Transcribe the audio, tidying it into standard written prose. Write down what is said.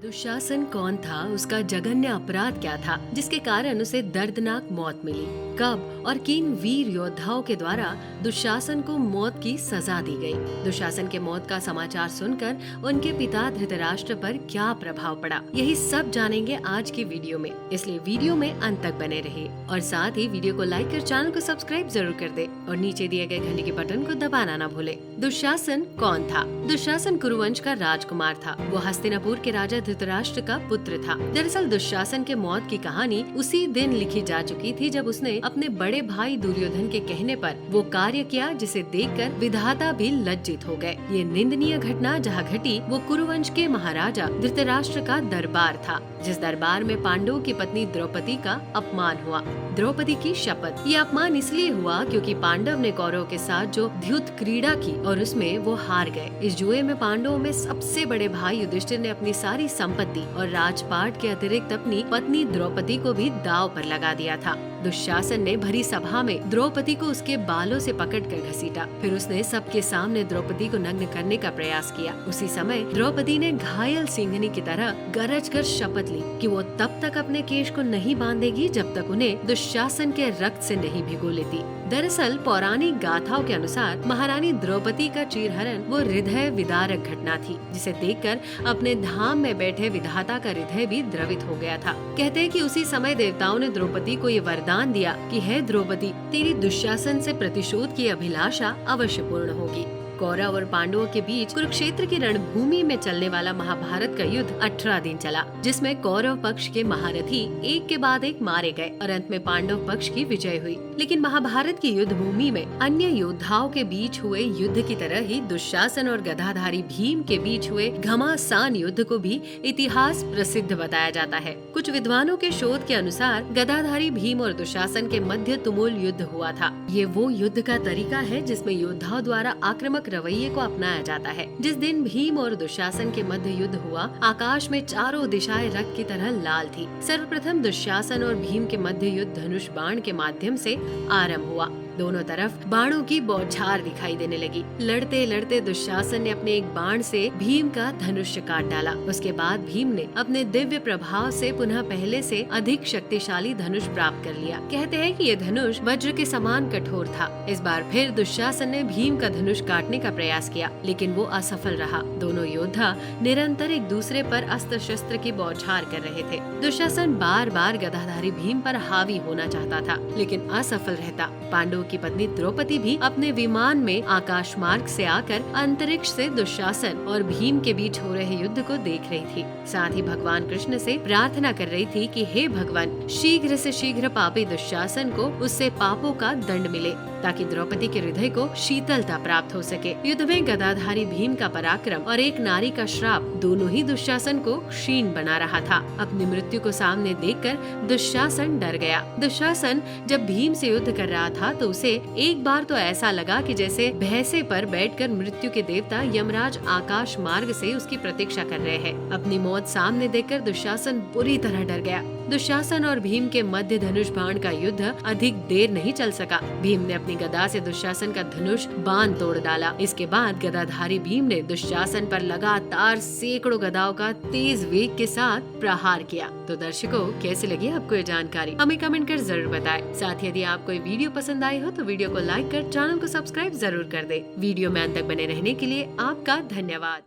दुशासन कौन था, उसका जघन्य अपराध क्या था जिसके कारण उसे दर्दनाक मौत मिली, कब और किन वीर योद्धाओं के द्वारा दुशासन को मौत की सजा दी गई। दुशासन के मौत का समाचार सुनकर उनके पिता धृतराष्ट्र पर क्या प्रभाव पड़ा, यही सब जानेंगे आज की वीडियो में। इसलिए वीडियो में अंत तक बने रहिए और साथ ही वीडियो को लाइक कर चैनल को सब्सक्राइब जरूर कर दे और नीचे दिए गए घंटे के बटन को दबाना न भूले। दुशासन कौन था? दुशासन कुरुवंश का राजकुमार था। वो हस्तिनापुर के राजा धृतराष्ट्र का पुत्र था। दरअसल दुशासन के मौत की कहानी उसी दिन लिखी जा चुकी थी जब उसने अपने बड़े भाई दुर्योधन के कहने पर वो कार्य किया जिसे देखकर विधाता भी लज्जित हो गए। ये निंदनीय घटना जहाँ घटी वो कुरुवंश के महाराजा धृतराष्ट्र का दरबार था, जिस दरबार में पांडवों की पत्नी द्रौपदी का अपमान हुआ। द्रौपदी की शपथ। ये अपमान इसलिए हुआ क्योंकि पांडव ने कौरवों के साथ जो द्युत क्रीड़ा की और उसमें वो हार गए। इस जुए में पांडवों में सबसे बड़े भाई युधिष्ठिर ने अपनी सारी संपत्ति और राजपाट के अतिरिक्त अपनी पत्नी द्रौपदी को भी दांव पर लगा दिया था। दुशासन ने भरी सभा में द्रौपदी को उसके बालों से पकड़कर घसीटा। फिर उसने सबके सामने द्रौपदी को नग्न करने का प्रयास किया। उसी समय द्रौपदी ने घायल सिंहनी की तरह गरज कर शपथ ली कि वो तब तक अपने केश को नहीं बांधेगी जब तक उन्हें दुशासन के रक्त से नहीं भिगो लेती। दरअसल पौराणिक गाथाओं के अनुसार महारानी द्रौपदी का चीरहरण वो हृदय विदारक घटना थी, जिसे देखकर अपने धाम में बैठे विधाता का हृदय भी द्रवित हो गया था। कहते हैं कि उसी समय देवताओं ने द्रौपदी को ये वरदान दिया कि हे द्रौपदी, तेरी दुशासन से प्रतिशोध की अभिलाषा अवश्य पूर्ण होगी। कौरव और पांडवों के बीच कुरुक्षेत्र की रणभूमि में चलने वाला महाभारत का युद्ध 18 दिन चला, जिसमें कौरव पक्ष के महारथी एक के बाद एक मारे गए और अंत में पांडव पक्ष की विजय हुई। लेकिन महाभारत की युद्ध भूमि में अन्य योद्धाओं के बीच हुए युद्ध की तरह ही दुशासन और गदाधारी भीम के बीच हुए घमासान युद्ध को भी इतिहास प्रसिद्ध बताया जाता है। कुछ विद्वानों के शोध के अनुसार गदाधारी भीम और दुशासन के मध्य तुमुल युद्ध हुआ था। ये वो युद्ध का तरीका है जिसमें योद्धाओं द्वारा आक्रामक रवैये को अपनाया जाता है। जिस दिन भीम और दुशासन के मध्य युद्ध हुआ, आकाश में चारों दिशाएं रक्त की तरह लाल थी। सर्वप्रथम दुशासन और भीम के मध्य युद्ध धनुष बाण के माध्यम से आरंभ हुआ। दोनों तरफ बाणों की बौछार दिखाई देने लगी। लड़ते लड़ते दुशासन ने अपने एक बाण से भीम का धनुष काट डाला। उसके बाद भीम ने अपने दिव्य प्रभाव से पुनः पहले से अधिक शक्तिशाली धनुष प्राप्त कर लिया। कहते हैं कि ये धनुष वज्र के समान कठोर था। इस बार फिर दुशासन ने भीम का धनुष काटने का प्रयास किया, लेकिन वो असफल रहा। दोनों योद्धा निरंतर एक दूसरे पर अस्त्र शस्त्र की बौछार कर रहे थे। दुशासन बार बार गदाधारी भीम पर हावी होना चाहता था, लेकिन असफल रहता। पांडवों की पत्नी द्रौपदी भी अपने विमान में आकाश मार्ग से आकर अंतरिक्ष से दुशासन और भीम के बीच हो रहे युद्ध को देख रही थी। साथ ही भगवान कृष्ण से प्रार्थना कर रही थी कि हे भगवान, शीघ्र से शीघ्र पापी दुशासन को उससे पापों का दंड मिले, ताकि द्रौपदी के हृदय को शीतलता प्राप्त हो सके। युद्ध में गदाधारी भीम का पराक्रम और एक नारी का श्राप दोनों ही दुशासन को क्षीण बना रहा था। अपनी मृत्यु को सामने देखकर दुशासन डर गया। दुशासन जब भीम से युद्ध कर रहा था तो उसे एक बार तो ऐसा लगा कि जैसे भैंसे पर बैठकर मृत्यु के देवता यमराज आकाश मार्ग से उसकी प्रतीक्षा कर रहे हैं। अपनी मौत सामने देखकर दुशासन बुरी तरह डर गया। दुशासन और भीम के मध्य धनुष बाण का युद्ध अधिक देर नहीं चल सका। भीम ने अपनी गदा से दुशासन का धनुष बाण तोड़ डाला। इसके बाद गदाधारी भीम ने दुशासन पर लगातार सैकड़ों गदाओं का तेज वेग के साथ प्रहार किया। तो दर्शकों, कैसी लगी आपको ये जानकारी? हमें कमेंट कर जरूर बताएं। साथ ही यदि आपको ये वीडियो पसंद आई हो तो वीडियो को लाइक कर चैनल को सब्सक्राइब जरूर कर दे। वीडियो में अंत तक बने रहने के लिए आपका धन्यवाद।